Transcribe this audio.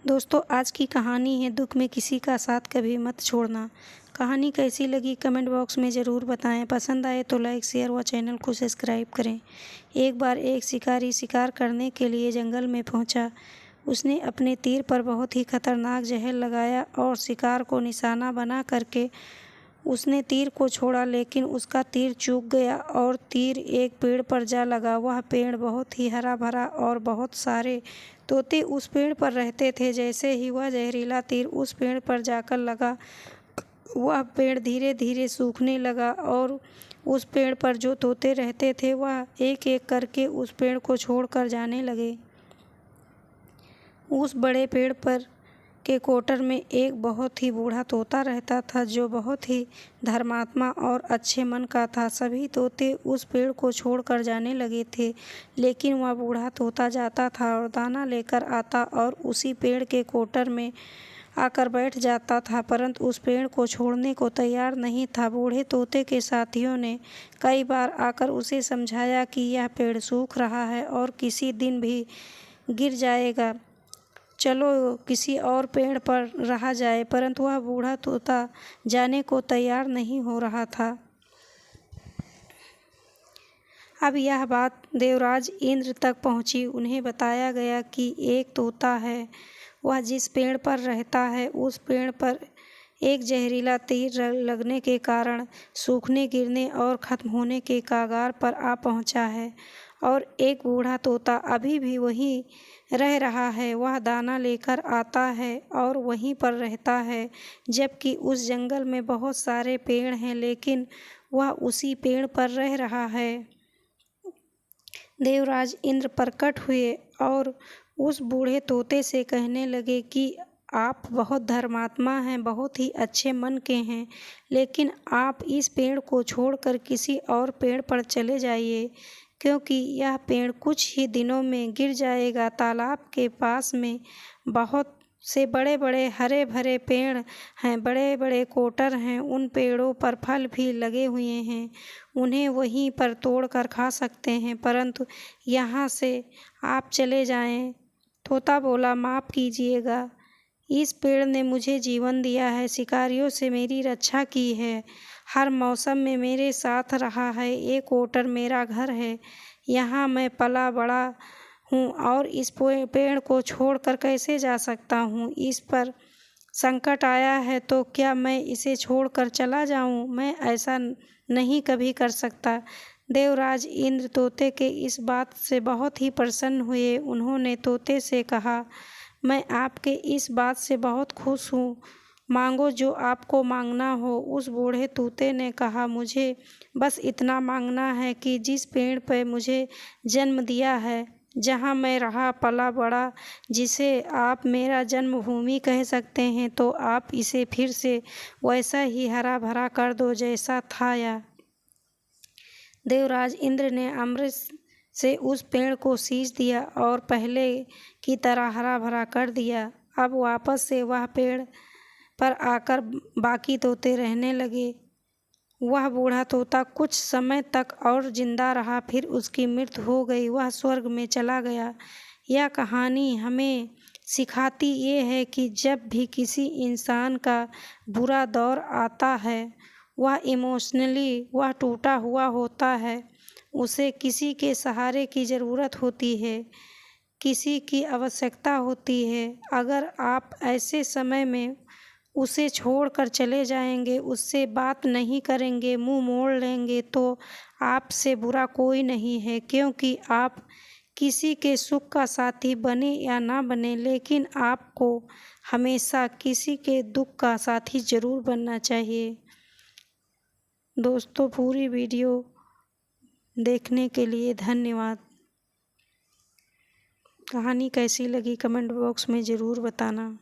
दोस्तों आज की कहानी है दुख में किसी का साथ कभी मत छोड़ना। कहानी कैसी लगी कमेंट बॉक्स में ज़रूर बताएं। पसंद आए तो लाइक शेयर व चैनल को सब्सक्राइब करें। एक बार एक शिकारी शिकार करने के लिए जंगल में पहुंचा। उसने अपने तीर पर बहुत ही खतरनाक जहर लगाया और शिकार को निशाना बना करके उसने तीर को छोड़ा, लेकिन उसका तीर चूक गया और तीर एक पेड़ पर जा लगा। वह पेड़ बहुत ही हरा भरा और बहुत सारे तोते उस पेड़ पर रहते थे। जैसे ही वह जहरीला तीर उस पेड़ पर जाकर लगा, वह पेड़ धीरे धीरे सूखने लगा और उस पेड़ पर जो तोते रहते थे वह एक एक करके उस पेड़ को छोड़कर जाने लगे। उस बड़े पेड़ पर के कोटर में एक बहुत ही बूढ़ा तोता रहता था, जो बहुत ही धर्मात्मा और अच्छे मन का था। सभी तोते उस पेड़ को छोड़कर जाने लगे थे, लेकिन वह बूढ़ा तोता जाता था और दाना लेकर आता और उसी पेड़ के कोटर में आकर बैठ जाता था, परंतु उस पेड़ को छोड़ने को तैयार नहीं था। बूढ़े तोते के साथियों ने कई बार आकर उसे समझाया कि यह पेड़ सूख रहा है और किसी दिन भी गिर जाएगा, चलो किसी और पेड़ पर रहा जाए, परंतु वह बूढ़ा तोता जाने को तैयार नहीं हो रहा था। अब यह बात देवराज इंद्र तक पहुंची। उन्हें बताया गया कि एक तोता है, वह जिस पेड़ पर रहता है उस पेड़ पर एक जहरीला तीर लगने के कारण सूखने, गिरने और खत्म होने के कगार पर आ पहुंचा है और एक बूढ़ा तोता अभी भी वहीं रह रहा है। वह दाना लेकर आता है और वहीं पर रहता है, जबकि उस जंगल में बहुत सारे पेड़ हैं, लेकिन वह उसी पेड़ पर रह रहा है। देवराज इंद्र प्रकट हुए और उस बूढ़े तोते से कहने लगे कि आप बहुत धर्मात्मा हैं, बहुत ही अच्छे मन के हैं, लेकिन आप इस पेड़ को छोड़कर किसी और पेड़ पर चले जाइए, क्योंकि यह पेड़ कुछ ही दिनों में गिर जाएगा। तालाब के पास में बहुत से बड़े बड़े हरे भरे पेड़ हैं, बड़े बड़े कोटर हैं, उन पेड़ों पर फल भी लगे हुए हैं, उन्हें वहीं पर तोड़ कर खा सकते हैं, परंतु यहाँ से आप चले जाएं। तोता बोला, माफ़ कीजिएगा, इस पेड़ ने मुझे जीवन दिया है, शिकारियों से मेरी रक्षा की है, हर मौसम में मेरे साथ रहा है, ये कोटर मेरा घर है, यहाँ मैं पला बड़ा हूँ और इस पेड़ को छोड़कर कैसे जा सकता हूँ। इस पर संकट आया है तो क्या मैं इसे छोड़कर चला जाऊँ? मैं ऐसा नहीं कभी कर सकता। देवराज इंद्र तोते के इस बात से बहुत ही प्रसन्न हुए। उन्होंने तोते से कहा, मैं आपके इस बात से बहुत खुश हूँ, मांगो जो आपको मांगना हो। उस बूढ़े तोते ने कहा, मुझे बस इतना मांगना है कि जिस पेड़ पर मुझे जन्म दिया है, जहाँ मैं रहा पला बड़ा, जिसे आप मेरा जन्मभूमि कह सकते हैं, तो आप इसे फिर से वैसा ही हरा भरा कर दो जैसा था। या देवराज इंद्र ने अमृत से उस पेड़ को सींच दिया और पहले की तरह हरा भरा कर दिया। अब वापस से वह पेड़ पर आकर बाकी तोते रहने लगे। वह बूढ़ा तोता कुछ समय तक और जिंदा रहा, फिर उसकी मृत्यु हो गई, वह स्वर्ग में चला गया। यह कहानी हमें सिखाती ये है कि जब भी किसी इंसान का बुरा दौर आता है, वह इमोशनली वह टूटा हुआ होता है, उसे किसी के सहारे की ज़रूरत होती है, किसी की आवश्यकता होती है। अगर आप ऐसे समय में उसे छोड़कर चले जाएंगे, उससे बात नहीं करेंगे, मुंह मोड़ लेंगे, तो आपसे बुरा कोई नहीं है, क्योंकि आप किसी के सुख का साथी बने या ना बने, लेकिन आपको हमेशा किसी के दुख का साथी ज़रूर बनना चाहिए। दोस्तों पूरी वीडियो देखने के लिए धन्यवाद। कहानी कैसी लगी कमेंट बॉक्स में ज़रूर बताना।